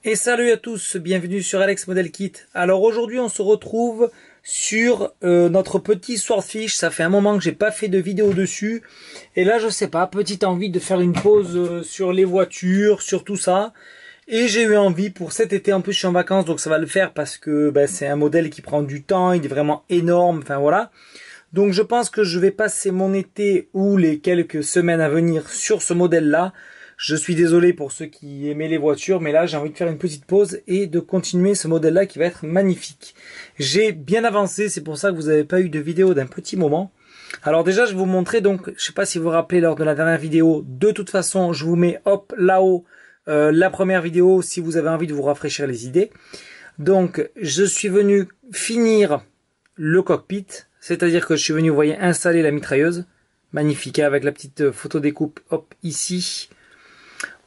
Et salut à tous, bienvenue sur Alex Model Kit. Alors aujourd'hui on se retrouve sur notre petit Swordfish. Ça fait un moment que j'ai pas fait de vidéo dessus. Et là je sais pas, petite envie de faire une pause sur les voitures, sur tout ça. Et j'ai eu envie pour cet été, en plus je suis en vacances donc ça va le faire parce que c'est un modèle qui prend du temps, il est vraiment énorme, enfin voilà. Donc je pense que je vais passer mon été ou les quelques semaines à venir sur ce modèle là. Je suis désolé pour ceux qui aimaient les voitures, mais là j'ai envie de faire une petite pause et de continuer ce modèle-là qui va être magnifique. J'ai bien avancé, c'est pour ça que vous n'avez pas eu de vidéo d'un petit moment. Alors déjà je vais vous montrer, donc je sais pas si vous vous rappelez lors de la dernière vidéo, de toute façon je vous mets hop là-haut la première vidéo si vous avez envie de vous rafraîchir les idées. Donc je suis venu finir le cockpit, c'est-à-dire que je suis venu, vous voyez, installer la mitrailleuse. Magnifique, avec la petite photo découpe, hop, ici.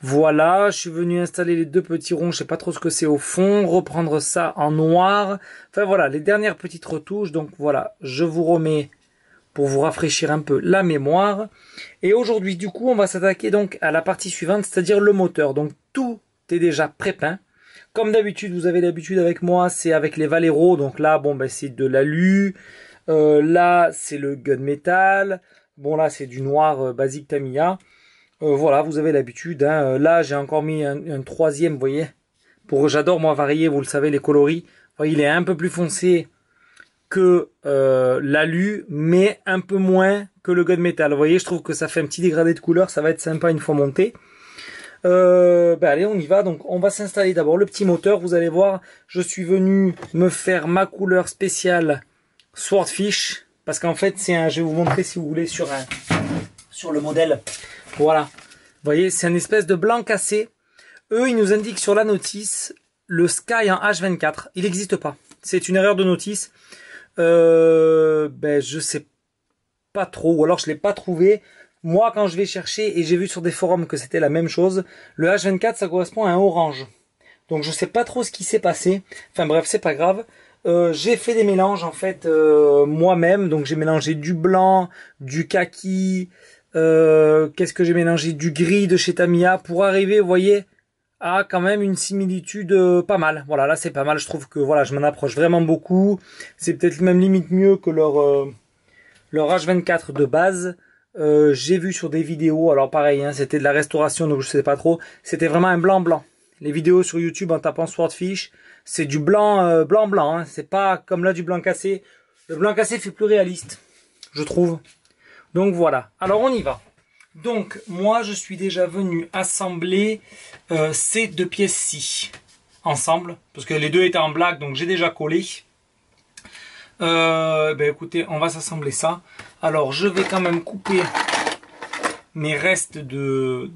Voilà, je suis venu installer les deux petits ronds, je sais pas trop ce que c'est au fond, reprendre ça en noir. Enfin voilà, les dernières petites retouches. Donc voilà, je vous remets pour vous rafraîchir un peu la mémoire. Et aujourd'hui, du coup, on va s'attaquer donc à la partie suivante, c'est-à-dire le moteur. Donc tout est déjà pré-peint. Comme d'habitude, vous avez l'habitude avec moi, c'est avec les Valero. Donc là, c'est de l'alu. Là, c'est le gunmetal. Bon, là, c'est du noir basique Tamiya. Voilà, vous avez l'habitude. Hein. Là, j'ai encore mis un troisième, vous voyez. J'adore, moi, varier, vous le savez, les coloris. Voyez, il est un peu plus foncé que l'alu, mais un peu moins que le gunmetal. Vous voyez, je trouve que ça fait un petit dégradé de couleur. Ça va être sympa une fois monté. Allez, on y va. Donc, on va s'installer d'abord le petit moteur. Vous allez voir, je suis venu me faire ma couleur spéciale Swordfish. Parce qu'en fait, je vais vous montrer si vous voulez sur le modèle. Voilà, vous voyez, c'est une espèce de blanc cassé. Eux, ils nous indiquent sur la notice le Sky en H24. Il n'existe pas. C'est une erreur de notice. Je sais pas trop, ou alors je l'ai pas trouvé. Moi, quand je vais chercher, et j'ai vu sur des forums que c'était la même chose, le H24, ça correspond à un orange. Donc je sais pas trop ce qui s'est passé. Enfin bref, c'est pas grave. J'ai fait des mélanges en fait moi-même. Donc j'ai mélangé du blanc, du kaki. Qu'est-ce que j'ai mélangé, du gris de chez Tamiya pour arriver, vous voyez, à quand même une similitude pas mal. Voilà, là c'est pas mal, je trouve que voilà, je m'en approche vraiment beaucoup. C'est peut-être même limite mieux que leur H24 de base. J'ai vu sur des vidéos, alors pareil, hein, c'était de la restauration donc je sais pas trop. C'était vraiment un blanc. Les vidéos sur YouTube en tapant Swordfish, c'est du blanc blanc. Hein. C'est pas comme là du blanc cassé. Le blanc cassé fait plus réaliste, je trouve. Donc voilà, alors on y va. Donc moi je suis déjà venu assembler ces deux pièces-ci ensemble, parce que les deux étaient en black, donc j'ai déjà collé. Écoutez, on va s'assembler ça. Alors je vais quand même couper mes restes de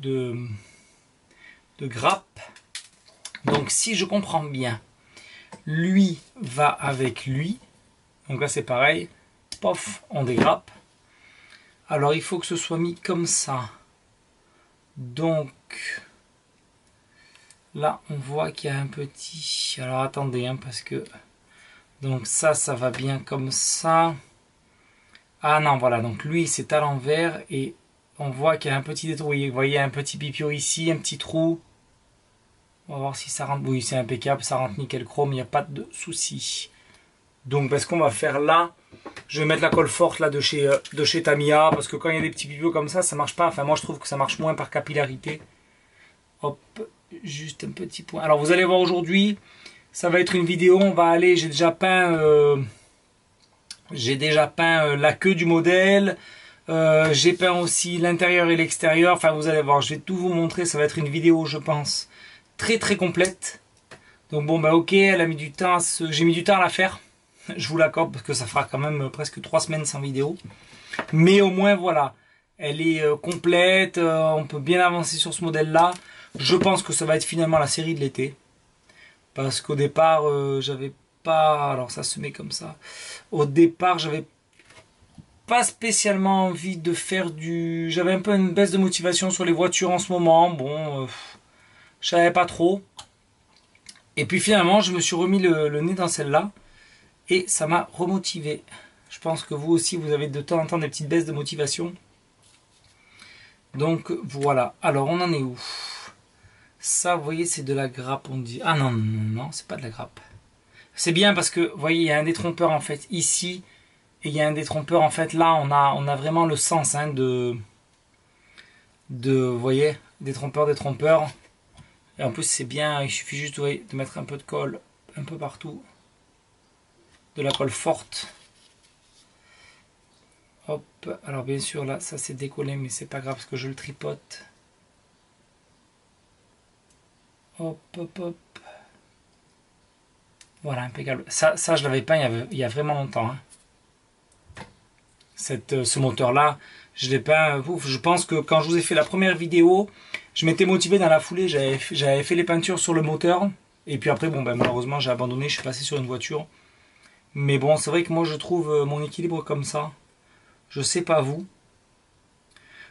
grappe. Donc si je comprends bien, lui va avec lui. Donc là c'est pareil, pof, on dégrappe. Alors il faut que ce soit mis comme ça. Donc là on voit qu'il y a un petit... Alors attendez, hein, parce que... Donc ça va bien comme ça. Ah non, voilà, donc lui c'est à l'envers et on voit qu'il y a un petit détrou. Vous voyez un petit pipio ici, un petit trou. On va voir si ça rentre. Oui, c'est impeccable, ça rentre nickel chrome, il n'y a pas de souci. Donc ce qu'on va faire là, je vais mettre la colle forte là de chez Tamiya, parce que quand il y a des petits pipeaux comme ça marche pas. Enfin moi je trouve que ça marche moins par capillarité. Hop, juste un petit point. Alors vous allez voir aujourd'hui, ça va être une vidéo, on va aller, j'ai déjà peint la queue du modèle, j'ai peint aussi l'intérieur et l'extérieur. Enfin vous allez voir, je vais tout vous montrer, ça va être une vidéo je pense très complète. Donc bon ok, elle a mis du temps, j'ai mis du temps à la faire. Je vous l'accorde parce que ça fera quand même presque 3 semaines sans vidéo. Mais au moins voilà, elle est complète, on peut bien avancer sur ce modèle là. Je pense que ça va être finalement la série de l'été. Parce qu'au départ, j'avais pas... Alors ça se met comme ça. Au départ, j'avais pas spécialement envie de faire du... J'avais un peu une baisse de motivation sur les voitures en ce moment. Bon, je savais pas trop. Et puis finalement, je me suis remis le nez dans celle-là. Et ça m'a remotivé. Je pense que vous aussi, vous avez de temps en temps des petites baisses de motivation. Donc voilà, alors on en est où? Ça, vous voyez, c'est de la grappe, on dit. Ah non, non, non, non, c'est pas de la grappe. C'est bien parce que, vous voyez, il y a un détrompeur en fait ici, et il y a un détrompeur en fait là, on a vraiment le sens hein, vous voyez, détrompeur. Et en plus, c'est bien, il suffit juste voyez, de mettre un peu de colle un peu partout. De la colle forte. Hop, alors bien sûr, là, ça s'est décollé, mais c'est pas grave parce que je le tripote. Hop, hop, hop. Voilà, impeccable. Ça je l'avais peint il y a vraiment longtemps. Hein. Ce moteur-là, je l'ai peint. Je pense que quand je vous ai fait la première vidéo, je m'étais motivé dans la foulée. J'avais fait les peintures sur le moteur. Et puis après, bon, ben, malheureusement, j'ai abandonné. Je suis passé sur une voiture. Mais bon, c'est vrai que moi, je trouve mon équilibre comme ça. Je sais pas vous.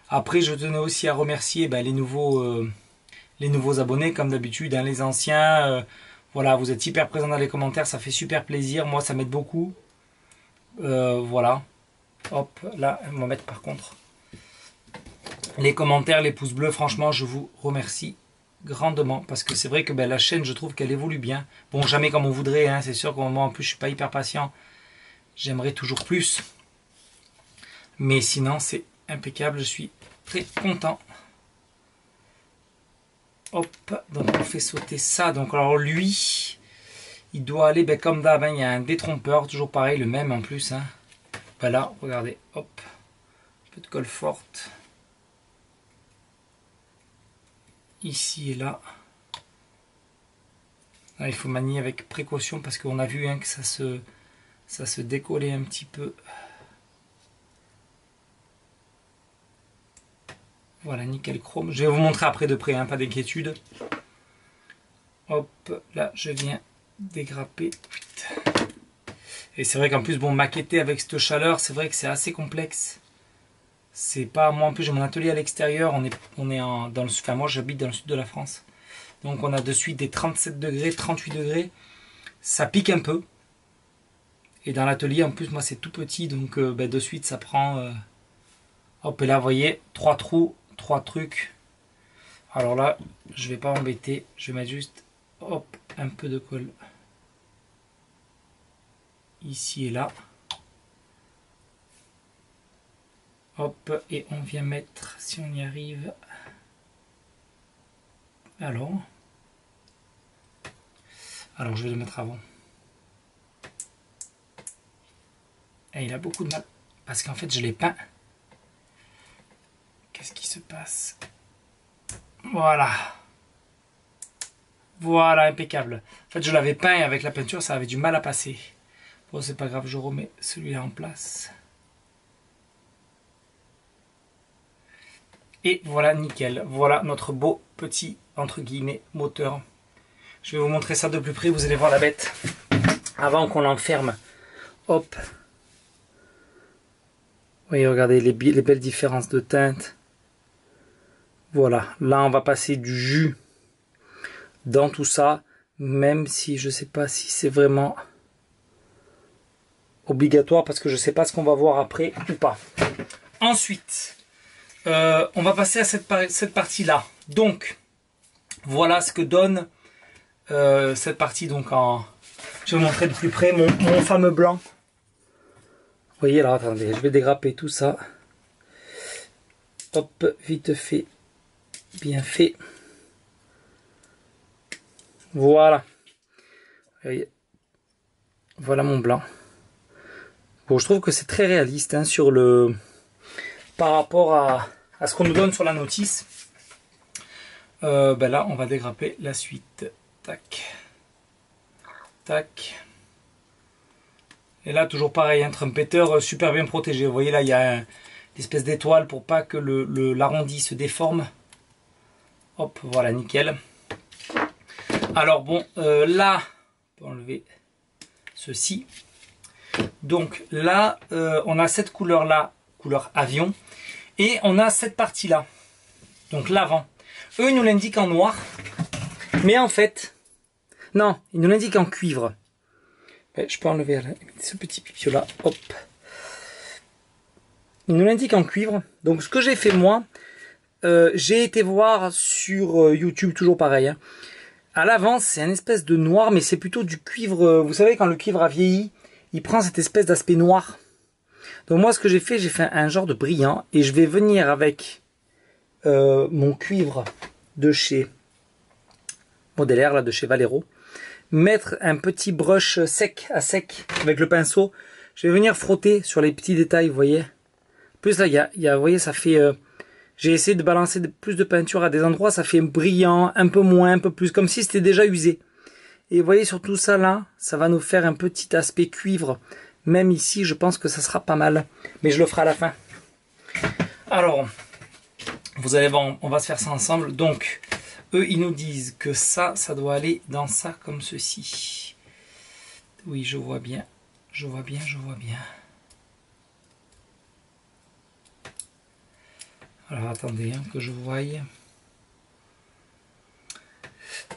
Après, je tenais aussi à remercier ben, les nouveaux abonnés, comme d'habitude, hein, les anciens. Voilà, vous êtes hyper présents dans les commentaires, ça fait super plaisir. Moi, ça m'aide beaucoup. Voilà. Hop, là, on va mettre par contre les commentaires, les pouces bleus. Franchement, je vous remercie grandement parce que c'est vrai que ben, la chaîne, je trouve qu'elle évolue bien. Bon, jamais comme on voudrait, hein, c'est sûr qu'au moment en plus, je suis pas hyper patient. J'aimerais toujours plus. Mais sinon, c'est impeccable. Je suis très content. Hop, donc on fait sauter ça. Donc alors lui, il doit aller, ben, comme d'hab, hein, il y a un détrompeur, toujours pareil, le même en plus. Hein. Ben là, regardez, hop, un peu de colle forte. Ici et là. Là, il faut manier avec précaution parce qu'on a vu hein, que ça se décollait un petit peu. Voilà, nickel chrome. Je vais vous montrer après de près, hein, pas d'inquiétude. Hop, là, je viens dégrapper. Et c'est vrai qu'en plus, bon, maqueter avec cette chaleur, c'est vrai que c'est assez complexe. C'est pas, moi en plus j'ai mon atelier à l'extérieur, on est dans le, enfin moi j'habite dans le sud de la France. Donc on a de suite des 37 degrés, 38 degrés. Ça pique un peu. Et dans l'atelier en plus moi c'est tout petit, donc ben, de suite ça prend... Hop, et là vous voyez, 3 trous, 3 trucs. Alors là, je vais pas m'embêter, je vais mettre juste, hop, un peu de colle. Ici et là. Hop, et on vient mettre, si on y arrive, alors je vais le mettre avant. Et il a beaucoup de mal, parce qu'en fait je l'ai peint. Qu'est-ce qui se passe? Voilà. Voilà, impeccable. En fait je l'avais peint et avec la peinture ça avait du mal à passer. Bon c'est pas grave, je remets celui-là en place. Et voilà, nickel. Voilà notre beau petit, entre guillemets, moteur. Je vais vous montrer ça de plus près, vous allez voir la bête. Avant qu'on l'enferme. Hop. Vous voyez, regardez les belles différences de teinte. Voilà, là on va passer du jus dans tout ça. Même si je ne sais pas si c'est vraiment obligatoire parce que je ne sais pas ce qu'on va voir après ou pas. Ensuite... on va passer à cette partie-là. Donc, voilà ce que donne cette partie. Donc, je vais vous montrer de plus près mon fameux blanc. Vous voyez, alors attendez, je vais dégrapper tout ça. Hop, vite fait, bien fait. Voilà. Vous voyez, voilà mon blanc. Bon, je trouve que c'est très réaliste hein, sur le... par rapport à ce qu'on nous donne sur la notice. Ben là, on va dégrapper la suite. Tac. Tac. Et là, toujours pareil, un trumpeter super bien protégé. Vous voyez là, il y a une espèce d'étoile pour pas que l'arrondi se déforme. Hop, voilà, nickel. Alors bon, là, on va enlever ceci. Donc là, on a cette couleur-là, couleur avion. Et on a cette partie-là, donc l'avant. Eux, ils nous l'indiquent en noir. Mais en fait, non, ils nous l'indiquent en cuivre. Je peux enlever ce petit pipio-là. Hop. Ils nous l'indiquent en cuivre. Donc ce que j'ai fait moi, j'ai été voir sur YouTube, toujours pareil. Hein. À l'avant, c'est un espèce de noir, mais c'est plutôt du cuivre. Vous savez, quand le cuivre a vieilli, il prend cette espèce d'aspect noir. Donc moi, ce que j'ai fait un genre de brillant. Et je vais venir avec mon cuivre de chez Modelaire, là, de chez Valero. Mettre un petit brush sec, à sec, avec le pinceau. Je vais venir frotter sur les petits détails, vous voyez. En plus, là, vous voyez, ça fait... j'ai essayé de balancer plus de peinture à des endroits, ça fait brillant, un peu moins, un peu plus, comme si c'était déjà usé. Et vous voyez, sur tout ça, là, ça va nous faire un petit aspect cuivre. Même ici, je pense que ça sera pas mal. Mais je le ferai à la fin. Alors, vous allez voir, on va se faire ça ensemble. Donc, eux, ils nous disent que ça doit aller dans ça comme ceci. Oui, je vois bien. Je vois bien, je vois bien. Alors, attendez, hein, que je voie.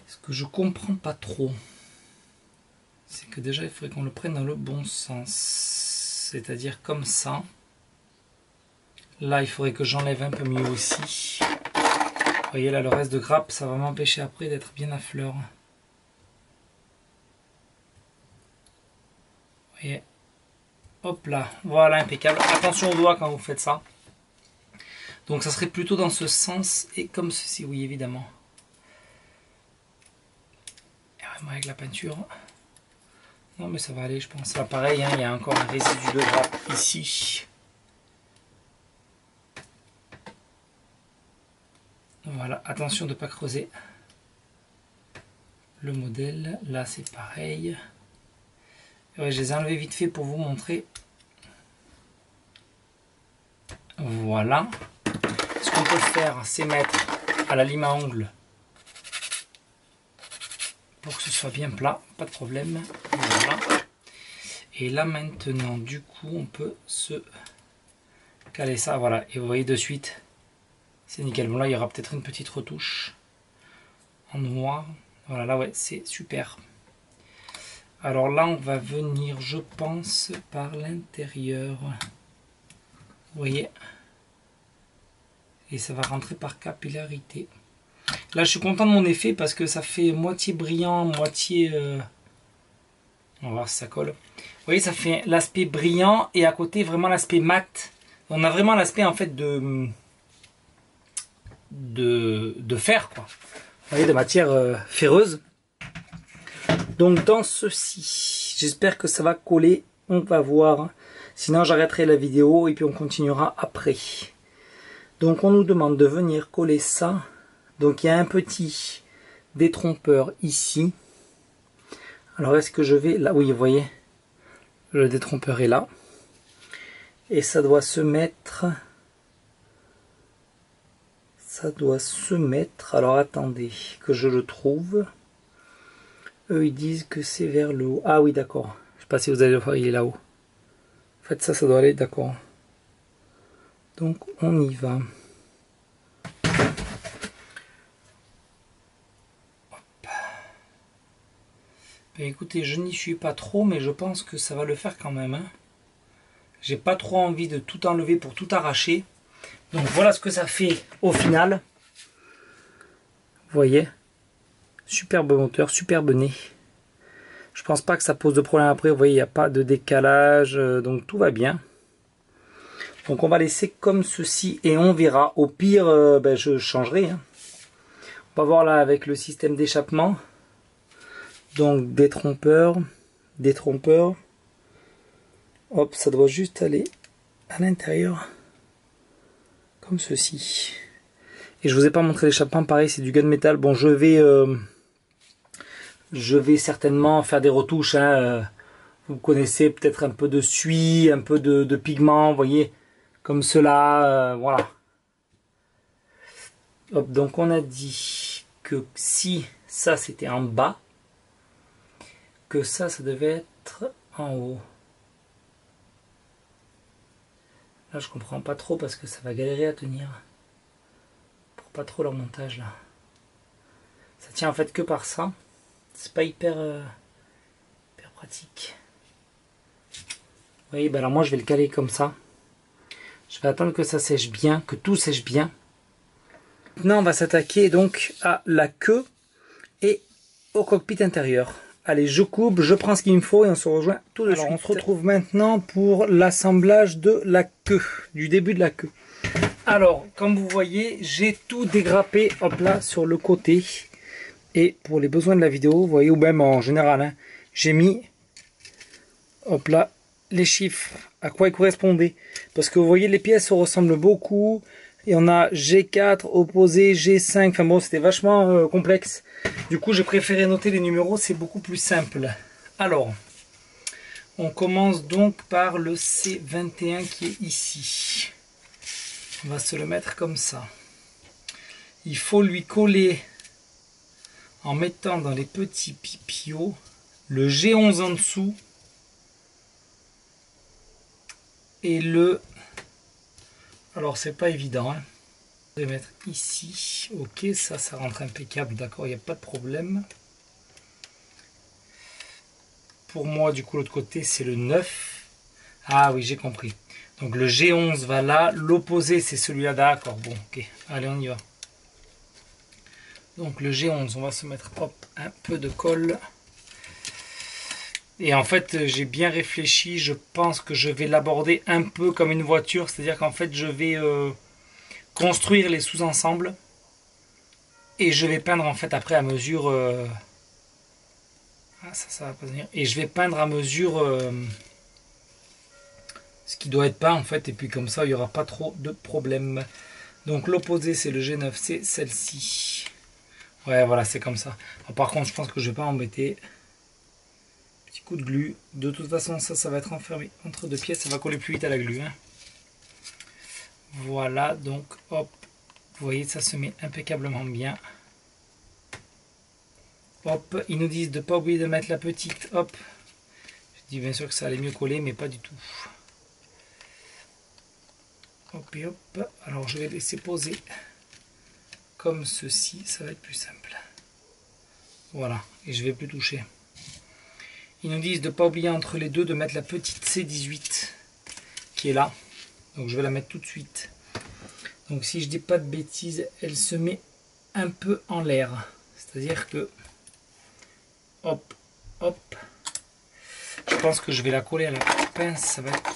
Ce que je comprends pas trop, c'est que déjà, il faudrait qu'on le prenne dans le bon sens. C'est-à-dire comme ça. Là, il faudrait que j'enlève un peu mieux aussi. Vous voyez, là, le reste de grappe, ça va m'empêcher après d'être bien à fleur. Vous voyez. Hop là, voilà, impeccable. Attention aux doigts quand vous faites ça. Donc ça serait plutôt dans ce sens et comme ceci, oui, évidemment. Et vraiment avec la peinture. Non, mais ça va aller, je pense. Là, pareil, hein, il y a encore un résidu de grappe ici. Voilà, attention de ne pas creuser le modèle. Là, c'est pareil. Ouais, je les ai enlevés vite fait pour vous montrer. Voilà. Ce qu'on peut faire, c'est mettre à la lime à ongles pour que ce soit bien plat, pas de problème. Voilà. Et là maintenant, du coup, on peut se caler ça, voilà. Et vous voyez de suite, c'est nickel. Bon là, il y aura peut-être une petite retouche en noir. Voilà, là ouais, c'est super. Alors là, on va venir, je pense, par l'intérieur. Vous voyez? Et ça va rentrer par capillarité. Là, je suis content de mon effet parce que ça fait moitié brillant, moitié... On va voir si ça colle. Vous voyez, ça fait l'aspect brillant et à côté, vraiment l'aspect mat. On a vraiment l'aspect, en fait, de fer, quoi. Vous voyez, de matière ferreuse. Donc, dans ceci, j'espère que ça va coller. On va voir. Sinon, j'arrêterai la vidéo et puis on continuera après. Donc, on nous demande de venir coller ça. Donc, il y a un petit détrompeur ici. Alors, est-ce que je vais... Là, oui, vous voyez, le détrompeur est là. Et ça doit se mettre... Ça doit se mettre... Alors, attendez, que je le trouve. Eux, ils disent que c'est vers le haut. Ah oui, d'accord. Je ne sais pas si vous allez le voir, il est là-haut. En fait, ça doit aller, d'accord. Donc, on y va. Ben, écoutez, je n'y suis pas trop, mais je pense que ça va le faire quand même. Hein. J'ai pas trop envie de tout enlever pour tout arracher. Donc voilà ce que ça fait au final. Vous voyez, superbe moteur, superbe nez. Je pense pas que ça pose de problème après. Vous voyez, il n'y a pas de décalage, donc tout va bien. Donc on va laisser comme ceci et on verra. Au pire, ben, je changerai. Hein. On va voir là avec le système d'échappement. Donc détrompeur. Hop, ça doit juste aller à l'intérieur. Comme ceci. Et je vous ai pas montré l'échappement, pareil, c'est du gunmetal. Bon, je vais certainement faire des retouches. Hein. Vous connaissez peut-être un peu de suie, un peu de pigment, vous voyez, comme cela, voilà. Hop, donc on a dit que si ça c'était en bas, que ça devait être en haut. Là je comprends pas trop parce que ça va galérer à tenir. Pour pas trop leur montage là. Ça tient en fait que par ça. C'est pas hyper pratique. Vous voyez, ben alors moi je vais le caler comme ça. Je vais attendre que ça sèche bien, que tout sèche bien. Maintenant, on va s'attaquer donc à la queue et au cockpit intérieur. Allez, je coupe, je prends ce qu'il me faut et on se rejoint tout de suite. Alors, on se retrouve maintenant pour l'assemblage de la queue, du début de la queue. Alors, comme vous voyez, j'ai tout dégrappé, hop là, sur le côté. Et pour les besoins de la vidéo, vous voyez, ou même en général, hein, j'ai mis, hop là, les chiffres, à quoi ils correspondaient. Parce que vous voyez, les pièces se ressemblent beaucoup. Et on a G4, opposé, G5, enfin bon, c'était vachement complexe. Du coup, j'ai préféré noter les numéros, c'est beaucoup plus simple. Alors, on commence donc par le C21 qui est ici. On va se le mettre comme ça. Il faut lui coller, en mettant dans les petits pipiots, le G11 en dessous. Et le... Alors, c'est pas évident, hein. Je vais mettre ici, ok, ça rentre impeccable, d'accord, il n'y a pas de problème. Pour moi, du coup, l'autre côté, c'est le 9. Ah oui, j'ai compris. Donc le G11 va là, l'opposé, c'est celui-là, d'accord, bon, ok, allez, on y va. Donc le G11, on va se mettre, hop, un peu de colle. Et en fait, j'ai bien réfléchi, je pense que je vais l'aborder un peu comme une voiture, c'est-à-dire qu'en fait, je vais... construire les sous-ensembles et je vais peindre en fait après à mesure ça va pas venir, et je vais peindre à mesure ce qui doit être peint en fait, et puis comme ça il n'y aura pas trop de problèmes. Donc l'opposé c'est le G9, c'est celle-ci, ouais voilà, c'est comme ça. Alors, par contre je pense que je vais pas embêter, petit coup de glu, de toute façon ça va être enfermé entre deux pièces, ça va coller plus vite à la glu, hein. Voilà, donc hop, vous voyez, ça se met impeccablement bien. Hop, ils nous disent de ne pas oublier de mettre la petite. Hop, je dis bien sûr que ça allait mieux coller, mais pas du tout. Hop et hop. Alors je vais laisser poser comme ceci, ça va être plus simple. Voilà, et je vais plus toucher. Ils nous disent de ne pas oublier entre les deux de mettre la petite C18 qui est là. Donc je vais la mettre tout de suite. Donc si je dis pas de bêtises, elle se met un peu en l'air. C'est-à-dire que hop, hop. Je pense que je vais la coller à la petite pince. Ça va être...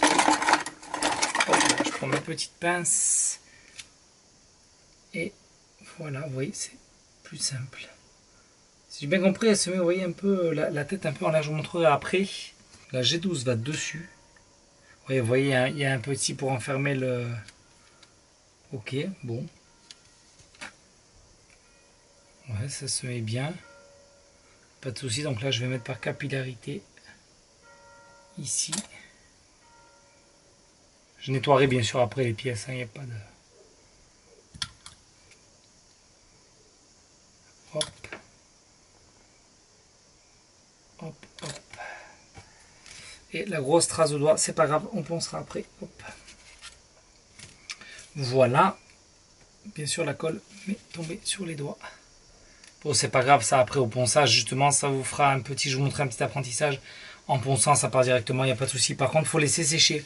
Hop, je prends ma petite pince. Et voilà, vous voyez, c'est plus simple. Si j'ai bien compris, elle se met, vous voyez, un peu la tête un peu en l'air. Je vous montrerai après. La G12 va dessus. Vous voyez, il y a un petit pour enfermer le... Ok, bon. Ouais, ça se met bien. Pas de souci, donc là je vais mettre par capillarité ici. Je nettoierai bien sûr après les pièces, il n'y a pas de... Hop. Hop, hop. Et la grosse trace de doigt, c'est pas grave, on poncera après. Hop. Voilà. Bien sûr la colle m'est tombée sur les doigts. Bon, c'est pas grave, ça après au ponçage, justement, ça vous fera un petit, je vous montrerai un petit apprentissage. En ponçant, ça part directement, il n'y a pas de souci. Par contre, il faut laisser sécher.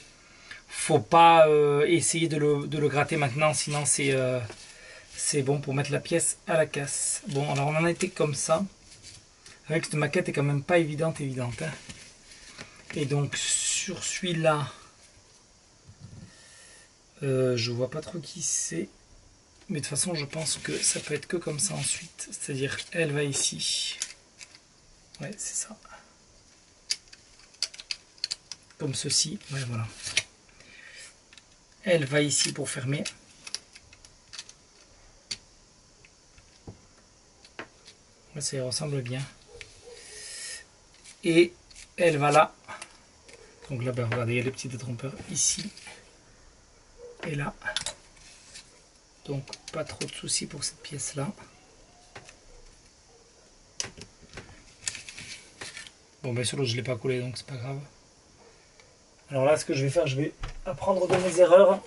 Faut pas essayer de le gratter maintenant, sinon c'est bon pour mettre la pièce à la casse. Bon, alors on en a été comme ça. Avec cette maquette est quand même pas évidente, hein. Et donc sur celui-là, je vois pas trop qui c'est. Mais de toute façon, je pense que ça peut être que comme ça ensuite. C'est-à-dire, elle va ici. Ouais, c'est ça. Comme ceci. Ouais, voilà. Elle va ici pour fermer. Ouais, ça y ressemble bien. Et elle va là. Donc là, ben, regardez, il y a les petits détrompeurs ici. Et là. Donc, pas trop de soucis pour cette pièce-là. Bon, bien sûr, l'autre, je ne l'ai pas collé, donc c'est pas grave. Alors là, ce que je vais faire, je vais apprendre de mes erreurs.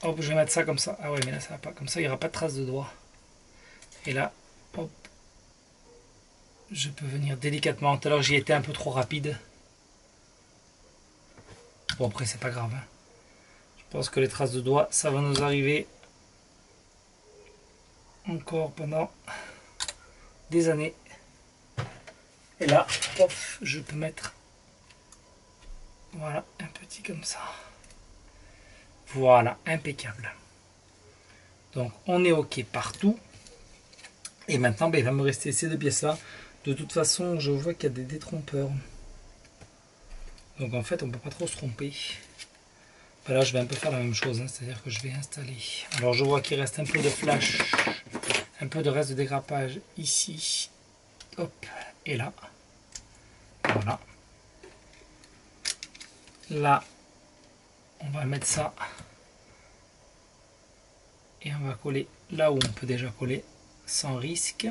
Hop, je vais mettre ça comme ça. Ah ouais, mais là, ça va pas. Comme ça, il n'y aura pas de trace de doigt. Et là, hop. Je peux venir délicatement. Tout à l'heure, j'y étais un peu trop rapide. Bon, après, c'est pas grave, hein. Je pense que les traces de doigts, ça va nous arriver. encore pendant des années. Et là, pof, je peux mettre, voilà, un petit comme ça. Voilà, impeccable. Donc on est ok partout. Et maintenant, ben, il va me rester ces deux pièces là. De toute façon, je vois qu'il y a des détrompeurs. Donc en fait, on ne peut pas trop se tromper. Ben là, je vais un peu faire la même chose, hein, c'est-à-dire que je vais installer. Alors je vois qu'il reste un peu de flash, un peu de reste de dérapage ici. Hop, et là. Voilà. Là, on va mettre ça. Et on va coller là où on peut déjà coller sans risque.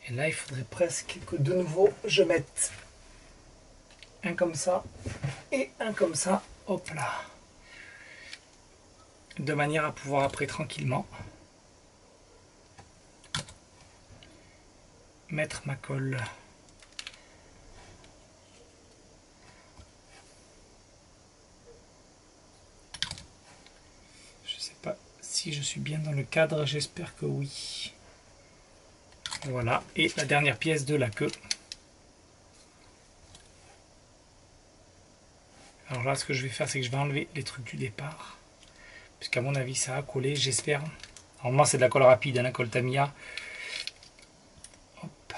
Et là, il faudrait presque que de nouveau je mette un comme ça et un comme ça. Hop là. De manière à pouvoir après tranquillement mettre ma colle. Je sais pas si je suis bien dans le cadre, j'espère que oui. Voilà, et la dernière pièce de la queue. Alors là, ce que je vais faire, c'est que je vais enlever les trucs du départ. Puisqu'à mon avis, ça a collé, j'espère. Normalement, c'est de la colle rapide, hein, la colle Tamiya. Hop.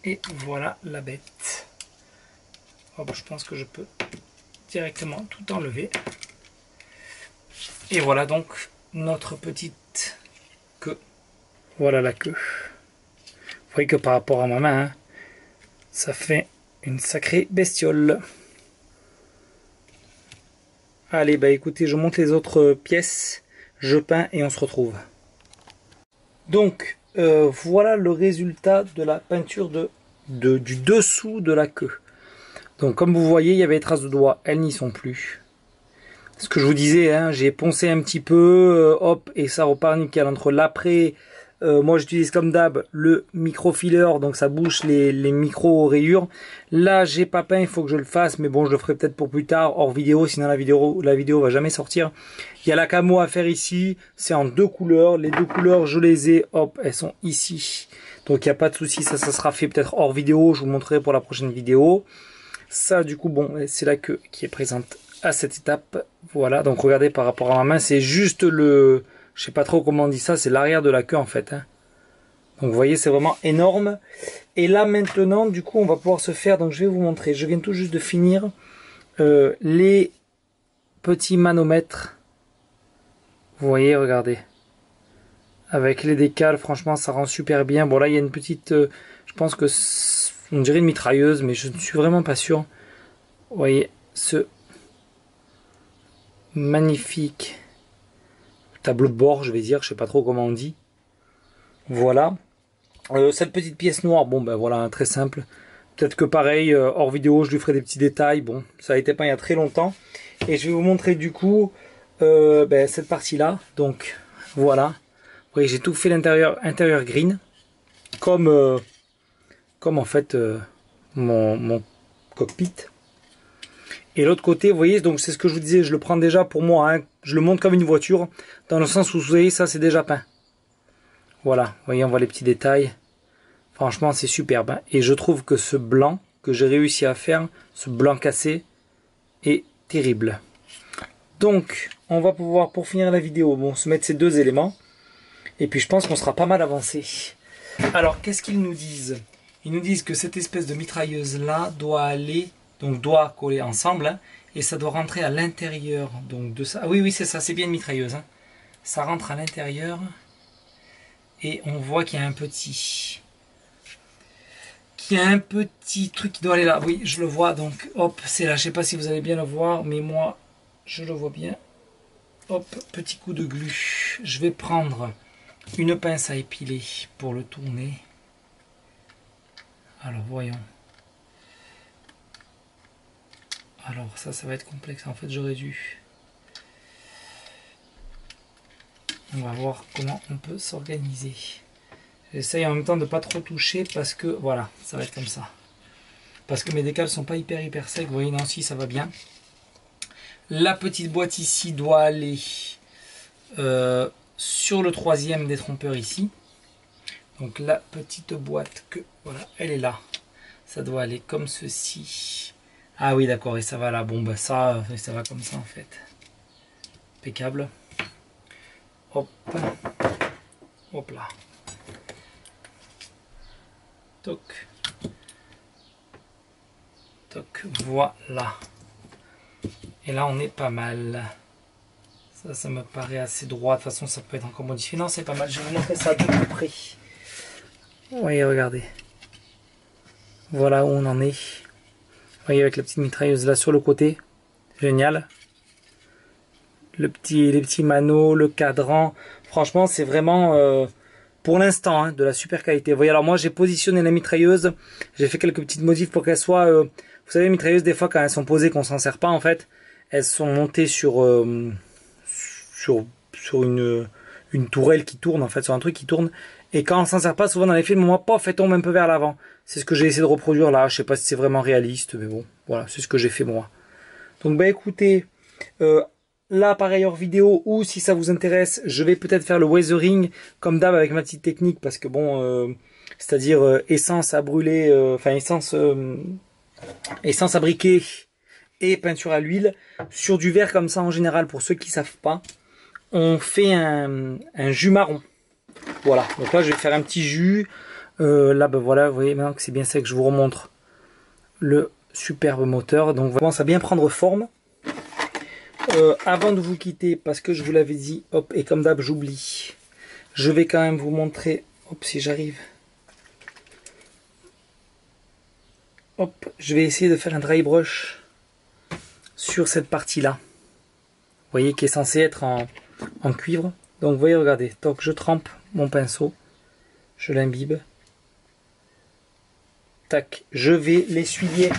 Et voilà la bête. Hop, je pense que je peux directement tout enlever. Et voilà donc notre petite queue. Voilà la queue. Vous voyez que par rapport à ma main, hein, ça fait une sacrée bestiole. Allez, bah écoutez, je monte les autres pièces, je peins et on se retrouve. Donc, voilà le résultat de la peinture du dessous de la queue. Donc, comme vous voyez, il y avait des traces de doigts, elles n'y sont plus. Ce que je vous disais, hein, j'ai poncé un petit peu, hop, et ça repart nickel entre l'après. Moi j'utilise comme d'hab le microfiler, donc ça bouche les micro rayures. Là j'ai pas peint, il faut que je le fasse, mais bon je le ferai peut-être pour plus tard hors vidéo, sinon la vidéo va jamais sortir. Il y a la camo à faire ici, c'est en deux couleurs, les deux couleurs je les ai, hop, elles sont ici. Donc il n'y a pas de souci, ça sera fait peut-être hors vidéo, je vous montrerai pour la prochaine vidéo. Ça du coup bon, c'est la queue qui est présente à cette étape. Voilà, donc regardez par rapport à ma main, c'est juste le... Je sais pas trop comment on dit ça, c'est l'arrière de la queue en fait. Hein. Donc vous voyez, c'est vraiment énorme. Et là maintenant, du coup, on va pouvoir se faire... Donc je vais vous montrer, je viens tout juste de finir les petits manomètres. Vous voyez, regardez. Avec les décals, franchement, ça rend super bien. Bon là, il y a une petite... je pense que... On dirait une mitrailleuse, mais je ne suis vraiment pas sûr. Vous voyez, ce magnifique tableau de bord, je vais dire, je sais pas trop comment on dit. Voilà. Cette petite pièce noire, bon ben voilà, très simple. Peut-être que pareil, hors vidéo, je lui ferai des petits détails. Bon, ça a été peint il y a très longtemps. Et je vais vous montrer du coup ben, cette partie-là. Donc voilà. Vous voyez, j'ai tout fait l'intérieur intérieur green. Comme, comme en fait mon cockpit. Et l'autre côté, vous voyez, donc c'est ce que je vous disais, je le prends déjà pour moi. Hein, je le monte comme une voiture. Dans le sens où vous voyez, ça c'est déjà peint. Voilà, vous voyez, on voit les petits détails. Franchement, c'est superbe. Hein. Et je trouve que ce blanc que j'ai réussi à faire, ce blanc cassé, est terrible. Donc, on va pouvoir, pour finir la vidéo, bon, se mettre ces deux éléments. Et puis, je pense qu'on sera pas mal avancé. Alors, qu'est-ce qu'ils nous disent? Ils nous disent que cette espèce de mitrailleuse-là doit aller, donc doit coller ensemble, hein, et ça doit rentrer à l'intérieur donc de ça. Ah oui, oui, c'est ça, c'est bien une mitrailleuse. Hein. Ça rentre à l'intérieur. Et on voit qu'il y a un petit... Il y a un petit truc qui doit aller là. Oui, je le vois. Donc, hop, c'est là. Je sais pas si vous allez bien le voir, mais moi, je le vois bien. Hop, petit coup de glu. Je vais prendre une pince à épiler pour le tourner. Alors, voyons. Alors, ça va être complexe. En fait, j'aurais dû... On va voir comment on peut s'organiser. J'essaye en même temps de pas trop toucher parce que voilà, ça va être comme ça. Parce que mes décals sont pas hyper secs. Vous voyez, non, si ça va bien. La petite boîte ici doit aller sur le troisième des trompeurs ici. Donc la petite boîte que voilà, elle est là. Ça doit aller comme ceci. Ah oui, d'accord, et ça va là. Bon, bah ça va comme ça en fait. Impeccable. Hop. Hop là. Toc. Toc. Voilà. Et là, on est pas mal. Ça me paraît assez droit. De toute façon, ça peut être encore modifié. Non, c'est pas mal. Je vais vous montrer ça de plus près. Oui, regardez. Voilà où on en est. Vous voyez, avec la petite mitrailleuse là sur le côté. Génial. Les petits manos, le cadran. Franchement, c'est vraiment, pour l'instant, hein, de la super qualité. Vous voyez, alors moi, j'ai positionné la mitrailleuse. J'ai fait quelques petites modifs pour qu'elle soit... vous savez, les mitrailleuses, des fois, quand elles sont posées, qu'on s'en sert pas, en fait, elles sont montées sur une tourelle qui tourne, en fait, sur un truc qui tourne. Et quand on s'en sert pas, souvent dans les films, moi, pof, elle tombe un peu vers l'avant. C'est ce que j'ai essayé de reproduire là. Je sais pas si c'est vraiment réaliste, mais bon, voilà, c'est ce que j'ai fait moi. Donc, bah écoutez, là, pareil hors vidéo, ou si ça vous intéresse, je vais peut-être faire le weathering, comme d'hab, avec ma petite technique, parce que bon, c'est-à-dire essence à brûler, enfin essence à briquer et peinture à l'huile. Sur du verre comme ça, en général, pour ceux qui savent pas, on fait un jus marron. Voilà, donc là je vais faire un petit jus. Là ben voilà, vous voyez maintenant que c'est bien sec, je vous remontre le superbe moteur. Donc vraiment ça va bien prendre forme. Avant de vous quitter, parce que je vous l'avais dit, hop, et comme d'hab j'oublie, je vais quand même vous montrer, hop, si j'arrive. Hop, je vais essayer de faire un dry brush sur cette partie là. Vous voyez, qui est censé être en cuivre. Donc vous voyez, regardez, donc je trempe mon pinceau, je l'imbibe, tac, je vais l'essuyer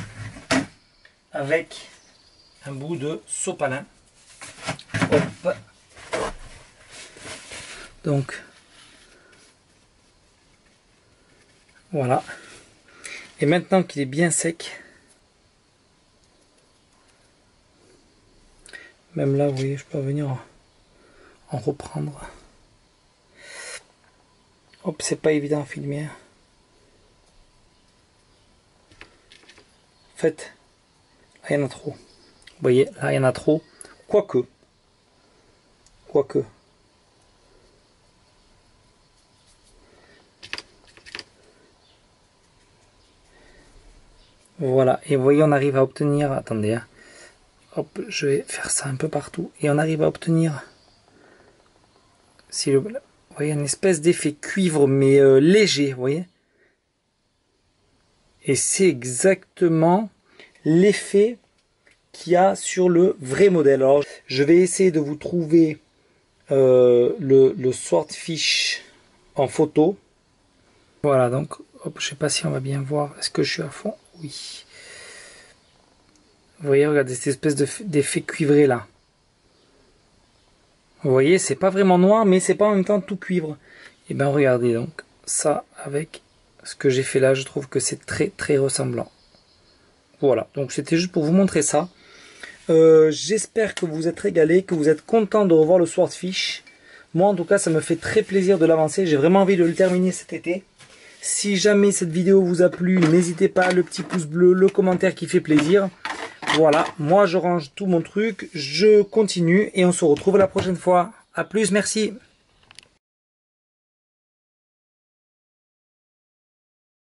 avec un bout de sopalin. Hop. Donc voilà. Et maintenant qu'il est bien sec, même là, vous voyez, je peux venir en reprendre. Hop, c'est pas évident à filmer. En fait, là il y en a trop. Vous voyez, là il y en a trop. Quoique. Voilà, et vous voyez, on arrive à obtenir, attendez, hein. Hop, je vais faire ça un peu partout, et on arrive à obtenir, si vous voyez, une espèce d'effet cuivre, mais léger, vous voyez. Et c'est exactement l'effet qu'il y a sur le vrai modèle. Alors, je vais essayer de vous trouver le Swordfish en photo. Voilà, donc, hop, je sais pas si on va bien voir. Est-ce que je suis à fond? Oui. Vous voyez, regardez cette espèce d'effet cuivré là. Vous voyez, c'est pas vraiment noir, mais c'est pas en même temps tout cuivre. Et ben regardez donc ça avec ce que j'ai fait là, je trouve que c'est très ressemblant. Voilà, donc c'était juste pour vous montrer ça. J'espère que vous vous êtes régalés, que vous êtes content de revoir le Swordfish. Moi en tout cas, ça me fait très plaisir de l'avancer. J'ai vraiment envie de le terminer cet été. Si jamais cette vidéo vous a plu, n'hésitez pas, le petit pouce bleu, le commentaire qui fait plaisir. Voilà, moi je range tout mon truc, je continue et on se retrouve la prochaine fois. A plus, merci.